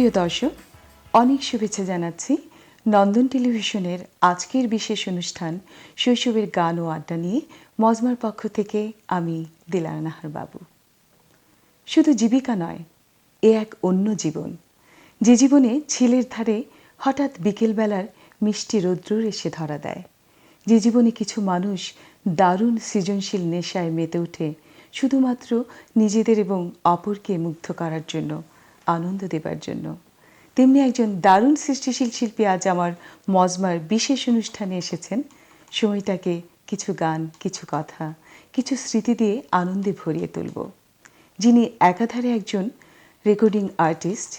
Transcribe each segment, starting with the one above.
প্রিয় দর্শক, অনেক শুভেচ্ছা জানাচ্ছি নন্দন টেলিভিশনের আজকের বিশেষ অনুষ্ঠান শৈশবের গান ও আড্ডা নিয়ে মজমার পক্ষ থেকে আমি দিলারা নাহার বাবু। শুধু জীবিকা নয়, এ এক অন্য জীবন, যে জীবনে ঝিলের ধারে হঠাৎ বিকেলবেলার মিষ্টি রৌদ্র এসে ধরা দেয়, যে জীবনে কিছু মানুষ দারুণ সৃজনশীল নেশায় মেতে ওঠে শুধুমাত্র নিজেদের এবং অপরকে মুগ্ধ করার জন্য, আনন্দ দেবার জন্য। তেমনি একজন দারুণ সৃষ্টিশীল শিল্পী আজ আমার মজমার বিশেষ অনুষ্ঠানে এসেছেন। সময়টাকে কিছু গান, কিছু কথা, কিছু স্মৃতি দিয়ে আনন্দে ভরিয়ে তুলব। যিনি একাধারে একজন রেকর্ডিং আর্টিস্ট,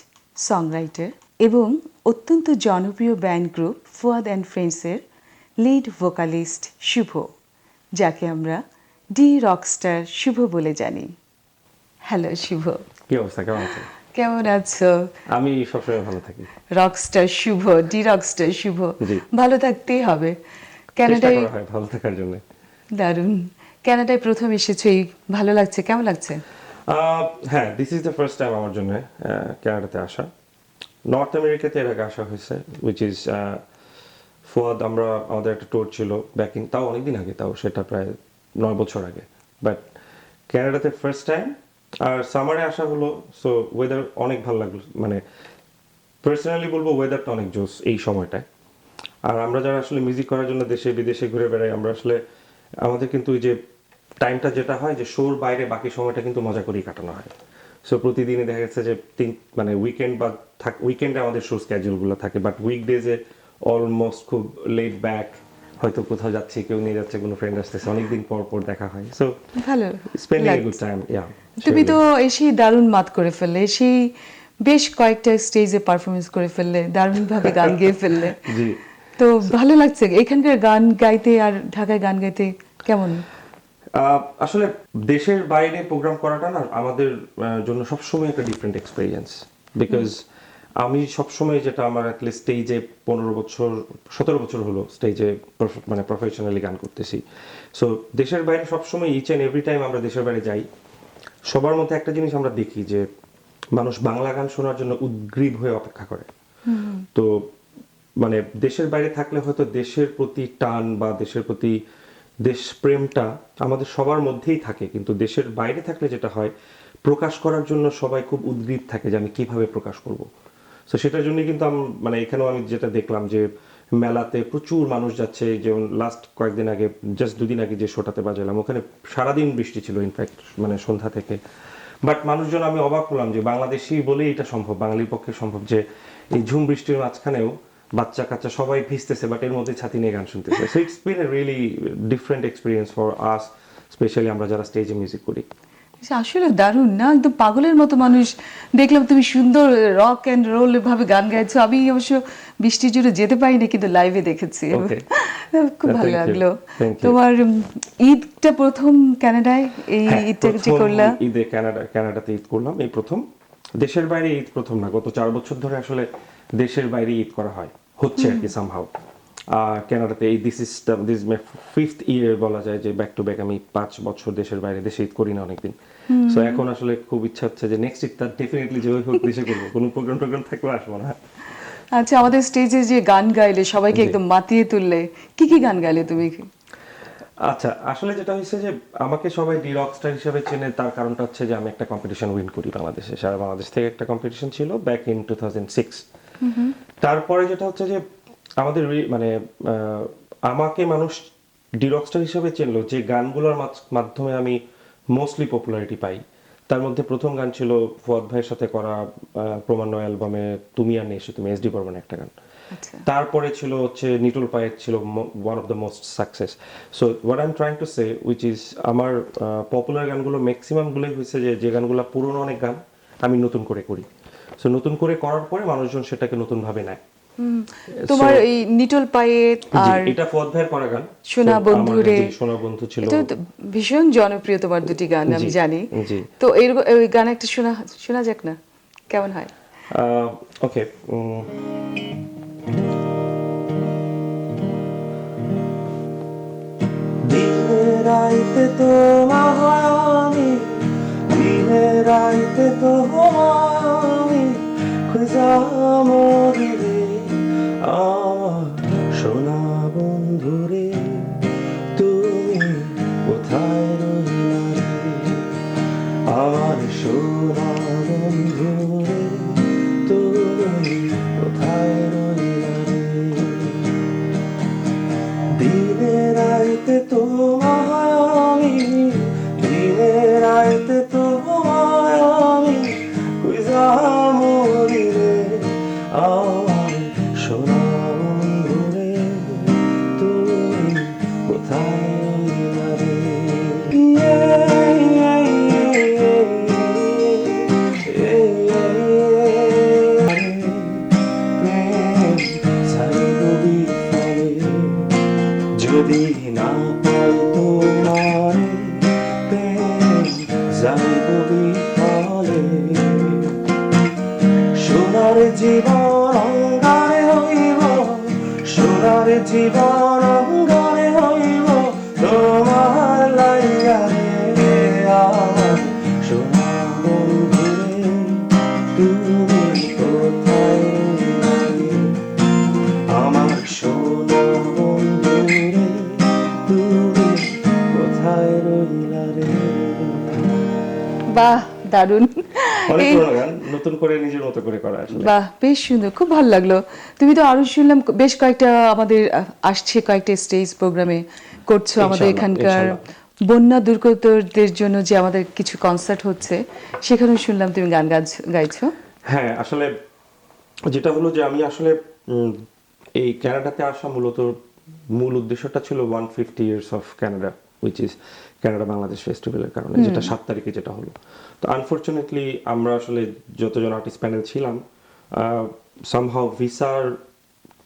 সংরাইটার এবং অত্যন্ত জনপ্রিয় ব্যান্ড গ্রুপ ফুয়াদ অ্যান্ড ফ্রেন্ডসের লিড ভোকালিস্ট শুভ, যাকে আমরা ডি রকস্টার শুভ বলে জানি। হ্যালো শুভ, কি অবস্থা, কেমন আছেন? কেমন আছো? আমি সবসময় ভালো থাকি। রকস্টার শুভ, ডি রকস্টার শুভ, জি। ভালো থাকতেই হবে। চেষ্টা কানাডায় করা হয় ভালো থাকার জন্য। দারুণ। কানাডায় প্রথম এসেছোই, ভালো লাগছে? কেমন লাগছে? হ্যাঁ, this is the first time আমার জন্য কানাডাতে আসা। নর্থ আমেরিকাতে এর আগে আসা হয়েছে, উইচ ইজ ফুয়াদ। আমরা আমাদের একটা ট্যুর ছিল ব্যাক ইন, তাও অনেকদিন আগে, তাও সেটা প্রায় 9 বছর আগে। বাট কানাডাতে ফার্স্ট টাইম। আর সামারে আসা হলো, সো ওয়েদার অনেক ভালো লাগলো। মানে পার্সোনালি বলবো ওয়েদারটা অনেক জোস এই সময়টায়। আর আমরা যারা আসলে মিউজিক করার জন্য দেশে বিদেশে ঘুরে বেড়াই, আমরা আসলে আমাদের কিন্তু ওই যে টাইমটা যেটা হয় যে শোর বাইরে বাকি সময়টা কিন্তু মজা করেই কাটানো হয়। সো প্রতিদিনই দেখা যাচ্ছে যে মানে উইকেন্ড বা উইকেন্ডে আমাদের শো স্ক্যাজুলগুলো থাকে, বাট উইকডেজে অলমোস্ট খুব লেট ব্যাক, হয়তো কোথাও যাচ্ছে, কেউ নিয়ে যাচ্ছে, কোনো ফ্রেন্ড আসতেছে, অনেকদিন পর পর দেখা হয়। সো ভালো স্পেন্ডিং এ লাগছে। Good time. ইয়া, তুমি তো এসেই দারুণ মাত করে ফেললে, এসেই বেশ কয়েকটা স্টেজে পারফরমেন্স করে ফেললে, দারুণভাবে গান গেয়ে ফেললে। জি। তো ভালো লাগছে এখানকার গান গাইতে আর ঢাকায় গান গাইতে কেমন? আসলে দেশের বাইরে প্রোগ্রাম করাটা না আমাদের জন্য সবসময় একটা ডিফারেন্ট এক্সপিরিয়েন্স। বিকজ আমি সবসময় যেটা আমার অ্যাটলিস্ট স্টেজে 17 বছর হলো স্টেজে মানে প্রফেশনালি গান করতেছি। সো দেশের বাইরে সবসময় ইচ অ্যান্ড এভরি টাইম আমরা দেশের বাইরে যাই, সবার মধ্যে একটা জিনিস আমরা দেখি যে মানুষ বাংলা গান শোনার জন্য উদ্গ্রীব হয়ে অপেক্ষা করে। তো মানে দেশের বাইরে থাকলে হয়তো দেশের প্রতি টান বা দেশের প্রতি দেশপ্রেমটা আমাদের সবার মধ্যেই থাকে, কিন্তু দেশের বাইরে থাকলে যেটা হয় প্রকাশ করার জন্য সবাই খুব উদ্গ্রীব থাকে যে আমি কিভাবে প্রকাশ করব। তো সেটার জন্যই কিন্তু মানে এখানেও আমি যেটা দেখলাম যে মেলাতে প্রচুর মানুষ যাচ্ছে। যেমন লাস্ট কয়েকদিন আগে, জাস্ট 2 দিন আগে যে শোটাতে বাজালাম, ওখানে সারাদিন বৃষ্টি ছিল ইনফ্যাক্ট, মানে সন্ধ্যা থেকে। বাট মানুষজন, আমি অবাক হলাম যে বাংলাদেশি বলেই এটা সম্ভব, বাঙালির পক্ষে সম্ভব যে এই ঝুম বৃষ্টির মাঝখানেও বাচ্চা কাচ্চা সবাই ভিজতেছে, বাট এর মধ্যে ছাতি নিয়ে গান শুনতেছে। So it's been a really different experience for us, specially আমরা যারা স্টেজে মিউজিক করি। আসলে দারুণ না, একদম পাগলের মতো মানুষ দেখলাম। তুমি সুন্দর রক অ্যান্ড রোল ভাবে গান গাইছো। আমি অবশ্য বৃষ্টির জন্য যেতে পারিনি, কিন্তু লাইভে দেখেছি। খুব ভালো লাগলো। তোমার ঈদটা প্রথম কানাডায়, এই ঈদটা যে করলা? ঈদে কানাডাতে ঈদ করলাম এই প্রথম। দেশের বাইরে ঈদ প্রথম না, গত 4 বছর ধরে আসলে দেশের বাইরে ঈদ করা হচ্ছে আর কি সামহাউ। কানাডাতে এই দিস মাই 5th ইয়ার বলা যায়, যে ব্যাক টু ব্যাক আমি 5 বছর দেশের বাইরে দেশে ঈদ করি না অনেকদিন। সো এখন আসলে খুব ইচ্ছা হচ্ছে যে নেক্সট ঈদটা ডেফিনেটলি যে হোক দেশে করবো, কোনো প্রোগ্রাম থাকলে আসবো না। আচ্ছা, আমাদের স্টেজে যে গান গাইলে, সবাইকে একদম মাতিয়ে তুললে, কি কি গান গাইলে তুমি? আচ্ছা, আসলে যেটা হয়েছে যে আমাকে সবাই ডি রকস্টার হিসেবে চেনে, তার কারণটা হচ্ছে যে আমি একটা কম্পিটিশন উইন করি বাংলাদেশে। সারা বাংলাদেশ থেকে একটা কম্পিটিশন ছিল ব্যাক ইন 2006। তারপরে যেটা হচ্ছে যে আমাদের মানে আমাকে মানুষ ডি রকস্টার হিসেবে চিনলো যে গানগুলোর মাধ্যমে আমি মোস্টলি পপুলারিটি পাই। তার মধ্যে প্রথম গান ছিল ফুয়াদ ভাইয়ের সাথে করা ক্রমান্বয় অ্যালবামে তুমি আর নেই তুমি, এসডি বর্মনের একটা গান। তারপরে ছিল হচ্ছে নিটুল পায়ের, ছিল one of the most success. So what I am trying to say which is, আমার পপুলার গানগুলো ম্যাক্সিমামগুলোই হয়েছে যে গানগুলো পুরনো অনেক গান আমি নতুন করে করি। সো নতুন করে করার পরে মানুষজন সেটাকে নতুনভাবে নেয়। তোমার এই নিটল পায়ে আর এটা ফুয়াদ ভাইয়ের করা গান সোনা বন্ধুরে, সোনা বন্ধু ছিল, এটা ভীষণ জনপ্রিয় তোমার দুটি গান, আমি জানি। তো এই গান একটা শোনা যাক না, কেমন হয়? ওকে। দিনের রাইতে তোমায় আমি, দিনের রাইতে তোমায় আমি খুঁজা জীবন অঙ্গারে হইব, সোনার জীবন অঙ্গারে হইব তোমার লাইগা রে আমার সোনা বন্ধুরে, তুমি কোথায় রইলে? আমার সোনা বন্ধুরে, তুমি কোথায় রইলা রে? বাহ, দারুণ। অনেক এই পুরোনো গান নতুন করে নিজের মতো করে করা আসলে। বাহ, বেশ সুন্দর, খুব ভালো লাগলো। তুমি তো আরো শুনলাম বেশ কয়েকটা আমাদের আসছে কয়েকটা স্টেজ প্রোগ্রামে করছো আমাদের ইনশাআল্লাহ, এখানকার ইনশাআল্লাহ। বন্যা দুর্গতদের জন্য যে আমাদের কিছু কনসার্ট হচ্ছে, সেখানেও শুনলাম তুমি গান গাইছো। হ্যাঁ, আসলে যেটা হলো যে আমি আসলে এই কানাডাতে আসা মূল উদ্দেশ্যটা ছিল 150 years of Canada, which is Canada Bangladesh ফেস্টিভ্যালের কারণে, যেটা 7 তারিখে যেটা হলো। তো আনফরচুনেটলি আমরা আসলে যতজন আর্টিস্ট প্যানেল ছিলাম, সামহাও ভিসার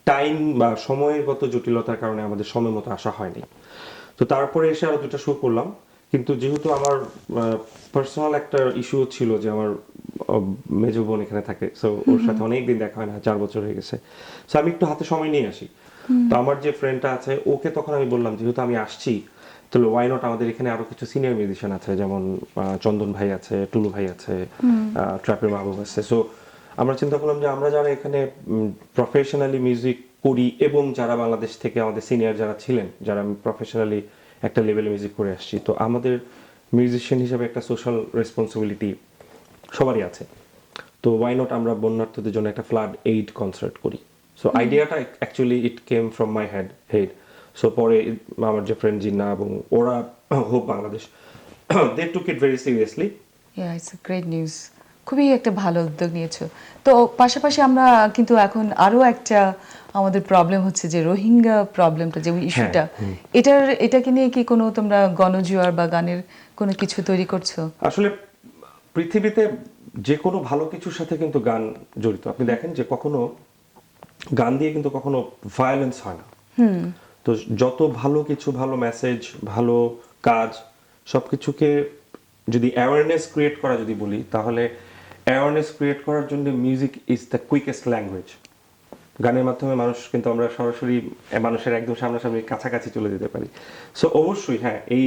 টাইম বা সময়গত জটিলতার কারণে আমাদের সময় মতো আসা হয়নি। তো তারপরে এসে আরো দুটো শো করলাম, কিন্তু যেহেতু আমার পার্সোনাল একটা ইস্যু ছিল যে আমার মেজো বোন এখানে থাকে, সো ওর সাথে অনেকদিন দেখা হয় না, 4 বছর হয়ে গেছে, সো আমি একটু হাতে সময় নিয়ে আসি। তো আমার যে ফ্রেন্ডটা আছে ওকে তখন আমি বললাম যেহেতু আমি আসছি, তাহলে ওয়াই নট, আমাদের এখানে আরো কিছু সিনিয়র মিউজিশিয়ান আছে, যেমন চন্দন ভাই আছে, টুলু ভাই আছে, ট্র্যাপের মাহবুব আছে। সো আমরা চিন্তা করলাম যে আমরা যারা এখানে প্রফেশনালি মিউজিক করি এবং যারা বাংলাদেশ থেকে আমাদের সিনিয়র যারা ছিলেন, যারা প্রফেশনালি একটা লেভেলে মিউজিক করে আসছি, তো আমাদের মিউজিশিয়ান হিসেবে একটা সোশ্যাল রেসপন্সিবিলিটি সবারই আছে। তো ওয়াই নট আমরা বন্যার্থদের জন্য একটা ফ্লাড এইড কনসার্ট করি। সো আইডিয়াটা actually it came from my head. So পরে আমার যে ফ্রেন্ড জিন্না এবং ওরা Hope Bangladesh, they took it very seriously. It's a great news, খুবই একটা ভালো উদ্যোগ নিয়েছো। তো পাশাপাশি আমরা কিন্তু এখন আরো একটা আমাদের প্রবলেম হচ্ছে যে রোহিঙ্গা প্রবলেমটা, যে ইস্যুটা, এটাকে নিয়ে কি কোনো তোমরা গণজোয়ার বা গানের কোনো কিছু তৈরি করছো? আসলে পৃথিবীতে যে কোনো ভালো কিছুর সাথে কিন্তু গান জড়িত। আপনি দেখেন যে কখনো গান দিয়ে কিন্তু কখনো ভায়োলেন্স হয় না। তো যত ভালো কিছু, ভালো মেসেজ, ভালো কাজ, সবকিছুকে যদি অ্যাওয়ারনেস ক্রিয়েট করা যদি বলি, তাহলে অ্যাওয়ারনেস ক্রিয়েট করার জন্য music is the quickest language. গানের মাধ্যমে মানুষ কিন্তু আমরা সরাসরি মানুষের একদম সামনাসামনি কাছাকাছি চলে যেতে পারি। সো অবশ্যই হ্যাঁ, এই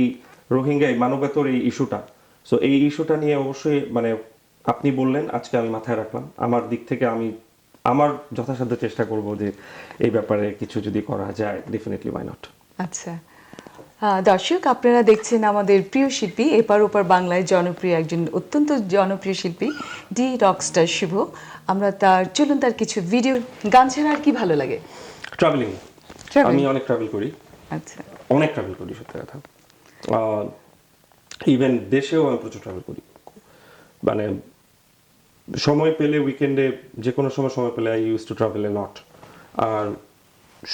রোহিঙ্গা মানবতার এই ইস্যুটা, সো এই ইস্যুটা নিয়ে অবশ্যই মানে আপনি বললেন, আজকে আমি মাথায় রাখলাম। আমার দিক থেকে আমি আমার যথাসাধ্য চেষ্টা করব যে এই ব্যাপারে কিছু যদি করা যায়, ডেফিনেটলি ওয়াই নট। আচ্ছা, দর্শক আপনারা দেখছেন আমাদের প্রিয় শিল্পী, এপার ওপার বাংলায় জনপ্রিয় একজন অত্যন্ত জনপ্রিয় শিল্পী ডি রকস্টার শুভ। আমরা চলুন তার কিছু ভিডিও। গান ছাড়া আর কি ভালো লাগে? ট্রাভেলিং। Traveling? আমি অনেক ট্রাভেল করি, আচ্ছা, অনেক ট্রাভেল করি, সত্যি কথা। ইভেন দেশেও আমি প্রচুর ট্রাভেল করি। মানে সময় পেলে উইকেন্ডে, যে কোনো সময় পেলে I use to travel a lot. আর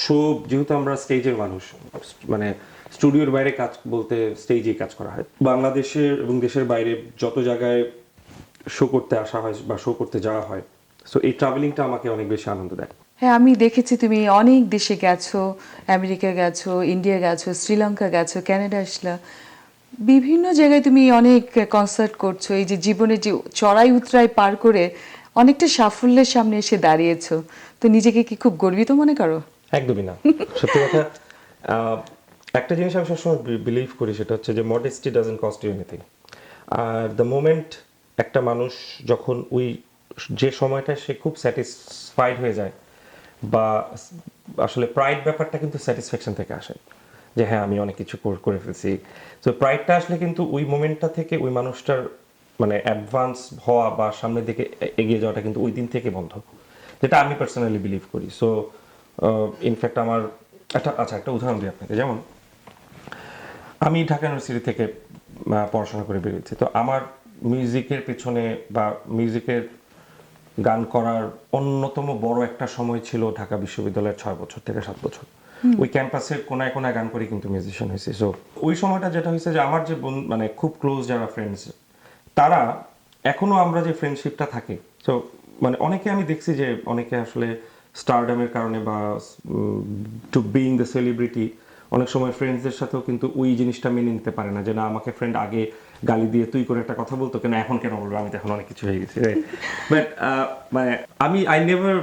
শো, যেহেতু আমরা স্টেজের মানুষ, মানে স্টুডিওর বাইরে কাজ বলতে স্টেজেই কাজ করা হয়। বাংলাদেশের এবং দেশের বাইরে যত জায়গায় শো করতে আসা হয় বা শো করতে যাওয়া হয়, সো এই ট্রাভেলিংটা আমাকে অনেক বেশি আনন্দ দেয়। হ্যাঁ, আমি দেখেছি তুমি অনেক দেশে গেছো, আমেরিকা গেছো, ইন্ডিয়া গেছো, শ্রীলঙ্কা গেছো, কানাডা আসলা, বিভিন্ন জায়গায় তুমি অনেক কনসার্ট করছো। এই যে জীবনের যে চড়াই উতরাই পার করে অনেকটা সাফল্যের সামনে এসে দাঁড়িয়েছো, তো নিজেকে কি খুব গর্বিত মনে করো? একদমই না, সত্যি কথা। একটা জিনিস আমি সবসময় বিলিভ করি, সেটা হচ্ছে যে modesty doesn't cost you anything. আর দ্য মোমেন্ট একটা মানুষ যখন যে সময়টা সে খুব স্যাটিসফাইড হয়ে যায়, বা আসলে প্রাইড ব্যাপারটা কিন্তু স্যাটিসফ্যাকশন থেকে আসে, যে হ্যাঁ আমি অনেক কিছু করে ফেলছি। তো প্রাইডটা আসলে কিন্তু ওই মোমেন্টটা থেকে ওই মানুষটার মানে অ্যাডভান্স হওয়া বা সামনের দিকে এগিয়ে যাওয়াটা কিন্তু ওই দিন থেকে বন্ধ, যেটা আমি পার্সোনালি বিলিভ করি। সো ইনফ্যাক্ট আমার একটা উদাহরণ দিই আপনাকে। যেমন আমি ঢাকা ইউনিভার্সিটি থেকে পড়াশোনা করে বেরিয়েছি। তো আমার মিউজিকের পেছনে বা মিউজিকের গান করার অন্যতম বড় একটা সময় ছিল ঢাকা বিশ্ববিদ্যালয়ের 6 বছর থেকে 7 বছর। ওই ক্যাম্পাসের কোনায় কোনায় গান করে কিন্তু মিউজিশিয়ান হয়েছে। সো ওই সময়টা যেটা হয়েছে যে আমার যে মানে খুব ক্লোজ যারা ফ্রেন্ডস, তারা এখনো আমরা যে ফ্রেন্ডশিপটা থাকে, সো মানে অনেকে আমি দেখছি যে অনেকে আসলে স্টারডামের কারণে বা টু বিইং দ্য সেলিব্রিটি অনেক সময় ফ্রেন্ডসদের সাথেও কিন্তু ওই জিনিসটা মেনে নিতে পারে না, যে না আমাকে ফ্রেন্ড আগে গালি দিয়ে তুই করে একটা কথা বলতো, কেন এখন কেন বলবো, আমি তো এখন অনেক কিছু হয়ে গেছি। বাট মানে I never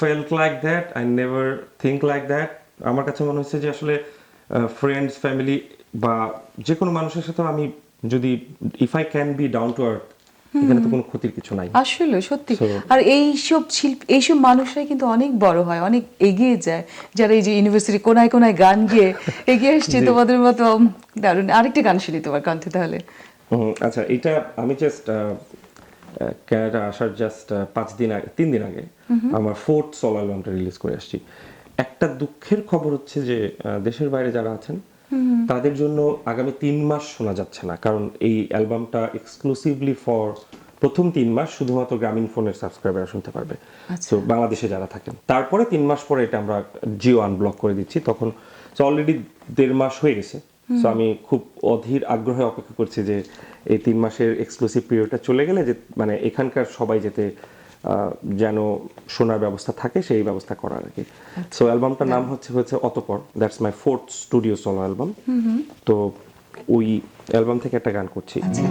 felt like that, I never think like that. আমার কাছে মনে হচ্ছে যে আসলে ফ্রেন্ডস, ফ্যামিলি বা যে কোনো মানুষের সাথে আমি যদি if I can be down to earth, এখানে তো কোনো ক্ষতির কিছু নাই। আসলে সত্যি। So- আর এইসব মানুষরাই কিন্তু অনেক বড় হয়, অনেক এগিয়ে যায়, যারা এই যে ইউনিভার্সিটি কোনায় কোনায় গান গিয়ে এগিয়ে আসছে। জি। তোমাদের মতো দারুণ। আরেকটা গান শুনি তোমার কণ্ঠে তাহলে। আচ্ছা, এটা আমি জাস্ট ক্যানাডা আসার জাস্ট 3 দিন আগে আমার 4th সোলো অ্যালবামটা রিলিজ করে আসছি। একটা দুঃখের খবর হচ্ছে যে দেশের বাইরে যারা আছেন তাদের জন্য আগামী 3 মাস শোনা যাচ্ছে না, কারণ এই অ্যালবামটা এক্সক্লুসিভলি ফর প্রথম 3 মাস শুধুমাত্র গ্রামীণ ফোনের সাবস্ক্রাইবার শুনতে পারবে, তো বাংলাদেশে যারা থাকেন। তারপরে 3 মাস পরে এটা আমরা জিও আনব্লক করে দিচ্ছি, তখন অলরেডি 1.5 মাস হয়ে গেছে। সো আমি খুব অধীর আগ্রহে অপেক্ষা করছি যে এই 3 মাসের এক্সক্লুসিভ পিরিয়ডটা চলে গেলে যে মানে এখানকার সবাই যেতে যেন শোনার ব্যবস্থা থাকে, সেই ব্যবস্থা করার আর কি। সো অ্যালবামটার নাম হচ্ছে অতঃপর, that's my 4th studio solo album. তো ওই অ্যালবাম থেকে একটা গান করছি। আচ্ছা।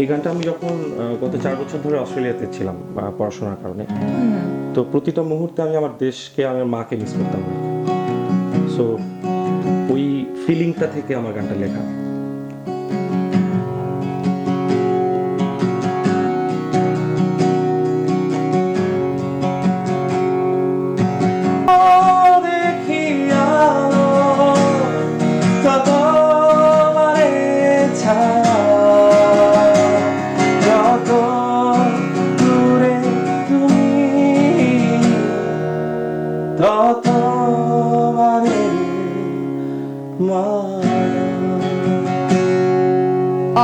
এই গানটা আমি যখন গত 4 বছর ধরে অস্ট্রেলিয়াতে ছিলাম পড়াশোনার কারণে, তো প্রতিটা মুহূর্তে আমি আমার দেশকে, আমার মাকে মিস করতাম। সো ওই ফিলিংটা থেকে আমার গানটা লেখা।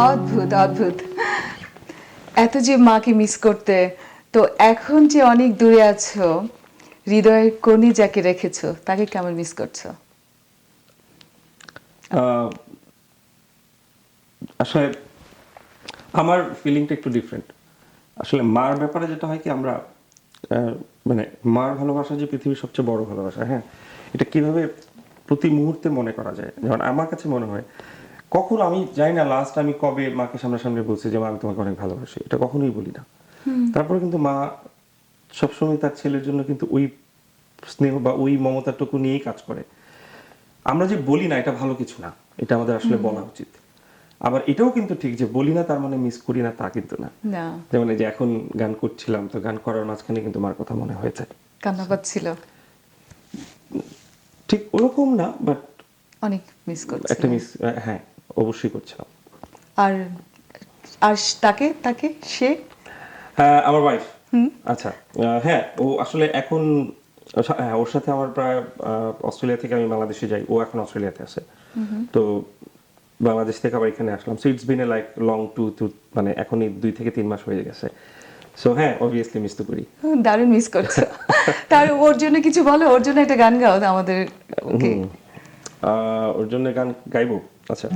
অদ্ভুত অদ্ভুত। এত যে মাকে মিস করতে, তো এখন যে অনেক দূরে আছো, হৃদয়ের কোণে যাকে রেখেছো তাকে কেমন মিস করছো? আসলে আমার ফিলিংটা একটু ডিফারেন্ট। আসলে মার ব্যাপারে যেটা হয় কি, আমরা মানে মার ভালোবাসা যে পৃথিবীর সবচেয়ে বড় ভালোবাসা, হ্যাঁ, এটা কিভাবে প্রতি মুহূর্তে মনে করা যায়। যেমন আমার কাছে মনে হয়, কখন আমি জানি না লাস্ট আমি কবে মাকে সামনাসামনি বলছি যে মা আমি তোমাকে অনেক ভালোবাসি, এটা কখনোই বলি না। তারপরে কিন্তু মা সবসময় তার ছেলের জন্য কিন্তু ওই স্নেহ বা ওই মমতাটুকু নিয়েই কাজ করে। আমরা যে বলি না, এটা ভালো কিছু না, এটা আমাদের আসলে বলা উচিত। আবার এটাও কিন্তু ঠিক যে বলি না তার মানে মিস করি না, তা কিন্তু না। না, যেমন এই যে এখন গান করছিলাম, তো গান করার মাঝখানে কিন্তু মার কথা মনে হয়েছে। কান্না পাচ্ছিল? ঠিক ওরকম না, বাট অনেক মিস করছি একটা মিস, হ্যাঁ অবশ্যই করছিলাম। আর আর তাকে তাকে সে আমার ওয়াইফ। আচ্ছা, হ্যাঁ ও আসলে এখন, হ্যাঁ ওর সাথে আমার প্রায় অস্ট্রেলিয়া থেকে আমি বাংলাদেশে যাই, ও এখন অস্ট্রেলিয়াতে আছে। তো বাংলাদেশ থেকে আবার এখানে আসলাম। So it's been a like long to মানে এখনই 2 থেকে 3 মাস হয়ে গেছে। সো হ্যাঁ অবভিয়াসলি মিস তো করি। দারুণ মিস করছো। তার ওর জন্য কিছু বলো, ওর জন্য একটা গান গাও আমাদের। ওকে, ওর জন্য গান গাইবো। আচ্ছা,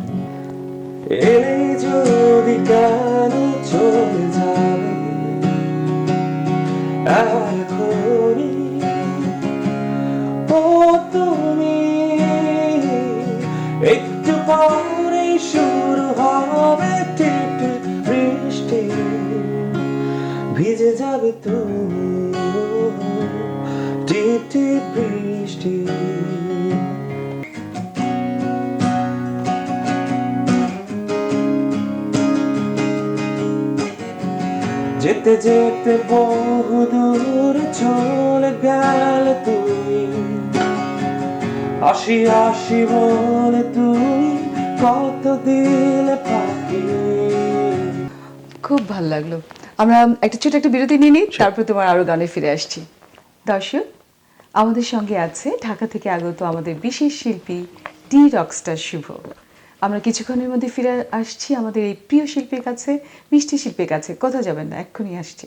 এই যদি গান চলে যাবে এখনই, ও তুমি একটু পরেই শুরু হবে টিপ টিপ বৃষ্টি, ভিজে যাবে তুমি টিপ টিপ বৃষ্টি। যেতে যেতে বহু দূর চলে গেলে তুমি, আসি আসি বলে তুই কত দিলে পাখি। খুব ভালো লাগলো। আমরা একটা ছোট একটা বিরতি নিয়ে নিই, তারপর তোমার আরো গানে ফিরে আসছি। দর্শক, আমাদের সঙ্গে আছে ঢাকা থেকে আগত আমাদের বিশেষ শিল্পী ডি রকস্টার শুভ। আমরা কিছুক্ষণের মধ্যে ফিরে আসছি আমাদের এই প্রিয় শিল্পীর কাছে, মিষ্টি শিল্পীর কাছে। কোথাও যাবেন না, এক্ষুনি আসছি।